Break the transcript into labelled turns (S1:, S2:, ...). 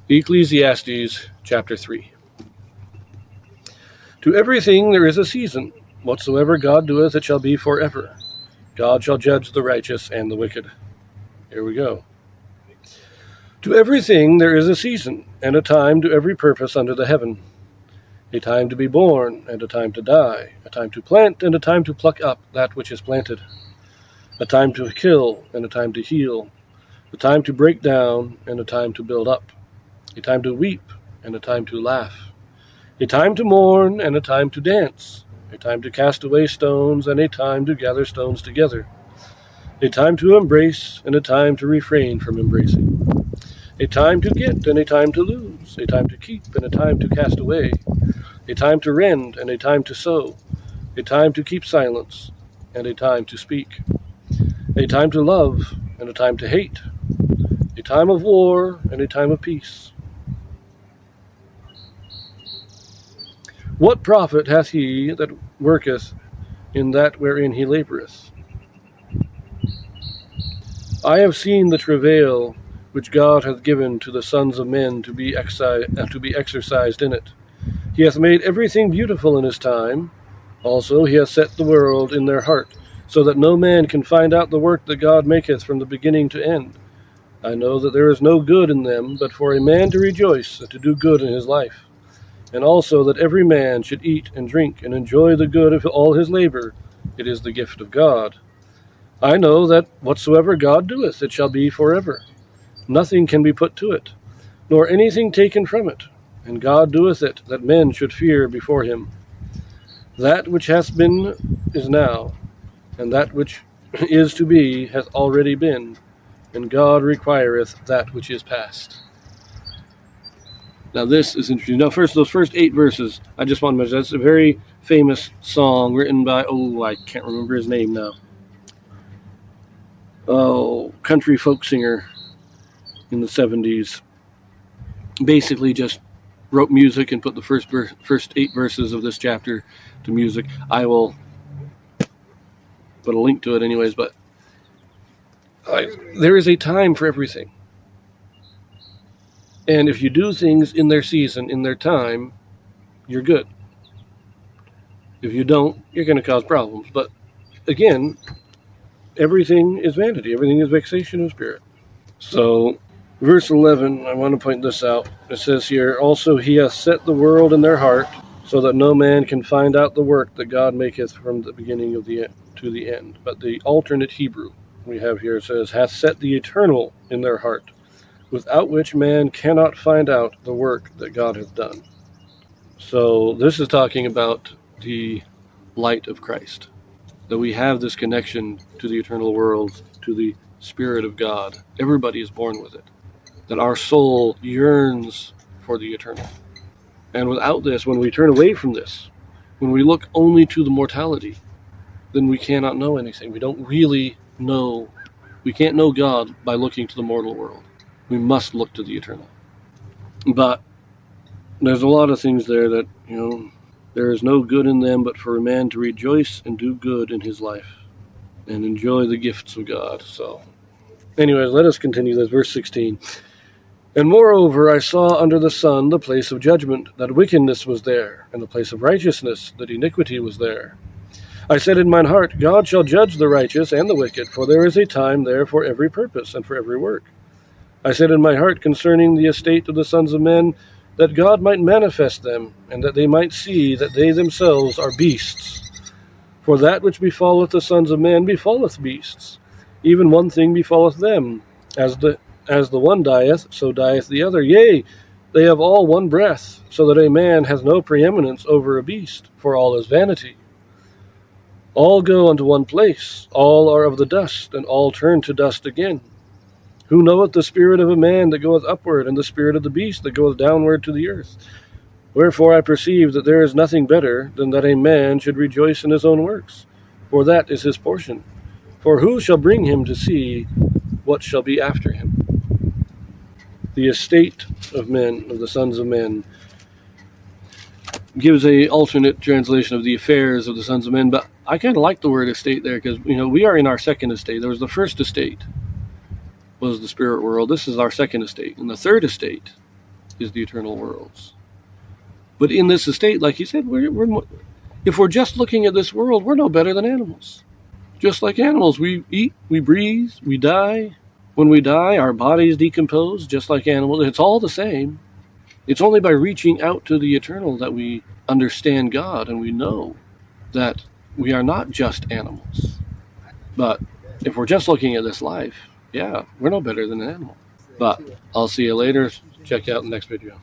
S1: Ecclesiastes chapter 3. To everything there is a season. Whatsoever God doeth, it shall be forever. God shall judge the righteous and the wicked. Here we go. To everything there is a season, and a time to every purpose under the heaven. A time to be born, and a time to die. A time to plant, and a time to pluck up that which is planted. A time to kill, and a time to heal. A time to break down, and a time to build up. A time to weep, and a time to laugh. A time to mourn, and a time to dance. A time to cast away stones, and a time to gather stones together. A time to embrace, and a time to refrain from embracing. A time to get, and a time to lose. A time to keep, and a time to cast away. A time to rend, and a time to sow. A time to keep silence, and a time to speak. A time to love, and a time to hate. A time of war, and a time of peace. What profit hath he that worketh in that wherein he laboureth? I have seen the travail which God hath given to the sons of men to be exercised in it. He hath made everything beautiful in his time. Also he hath set the world in their heart, so that no man can find out the work that God maketh from the beginning to end. I know that there is no good in them, but for a man to rejoice and to do good in his life. And also that every man should eat and drink and enjoy the good of all his labor. It is the gift of God. I know that whatsoever God doeth, it shall be forever. Nothing can be put to it, nor anything taken from it. And God doeth it, that men should fear before him. That which hath been is now, and that which is to be hath already been, and God requireth that which is past. Now this is interesting. Now those first 8 verses, I just want to mention, that's a very famous song written by, I can't remember his name now. Country folk singer in the 70s. Basically just wrote music and put the first 8 verses of this chapter to music. I will put a link to it anyways, but there is a time for everything. And if you do things in their season, in their time, you're good. If you don't, you're going to cause problems. But again, everything is vanity. Everything is vexation of spirit. So, verse 11, I want to point this out. It says here, also he hath set the world in their heart, so that no man can find out the work that God maketh from the beginning of the end to the end. But the alternate Hebrew we have here says, hath set the eternal in their heart, without which man cannot find out the work that God hath done. So this is talking about the light of Christ, that we have this connection to the eternal world, to the Spirit of God. Everybody is born with it, that our soul yearns for the eternal. And without this, when we turn away from this, when we look only to the mortality, then we cannot know anything. We don't really know. We can't know God by looking to the mortal world. We must look to the eternal. But there's a lot of things there that, there is no good in them but for a man to rejoice and do good in his life and enjoy the gifts of God. So, anyways, let us continue this. Verse 16. And moreover, I saw under the sun the place of judgment, that wickedness was there, and the place of righteousness, that iniquity was there. I said in mine heart, God shall judge the righteous and the wicked, for there is a time there for every purpose and for every work. I said in my heart concerning the estate of the sons of men, that God might manifest them, and that they might see that they themselves are beasts. For that which befalleth the sons of men befalleth beasts. Even one thing befalleth them. As the one dieth, so dieth the other. Yea, they have all one breath, so that a man hath no preeminence over a beast, for all is vanity. All go unto one place, all are of the dust, and all turn to dust again. Who knoweth the spirit of a man that goeth upward, and the spirit of the beast that goeth downward to the earth? Wherefore I perceive that there is nothing better than that a man should rejoice in his own works, for that is his portion. For who shall bring him to see what shall be after him? The estate of men, of the sons of men, gives a alternate translation of the affairs of the sons of men, but I kind of like the word estate there, because we are in our second estate. There was the first estate, was the spirit world. This is our second estate. And the third estate is the eternal worlds. But in this estate, like you said, if we're just looking at this world, we're no better than animals. Just like animals, we eat, we breathe, we die. When we die, our bodies decompose, just like animals. It's all the same. It's only by reaching out to the eternal that we understand God and we know that we are not just animals. But if we're just looking at this life, yeah, we're no better than an animal. But I'll see you later. Check out the next video.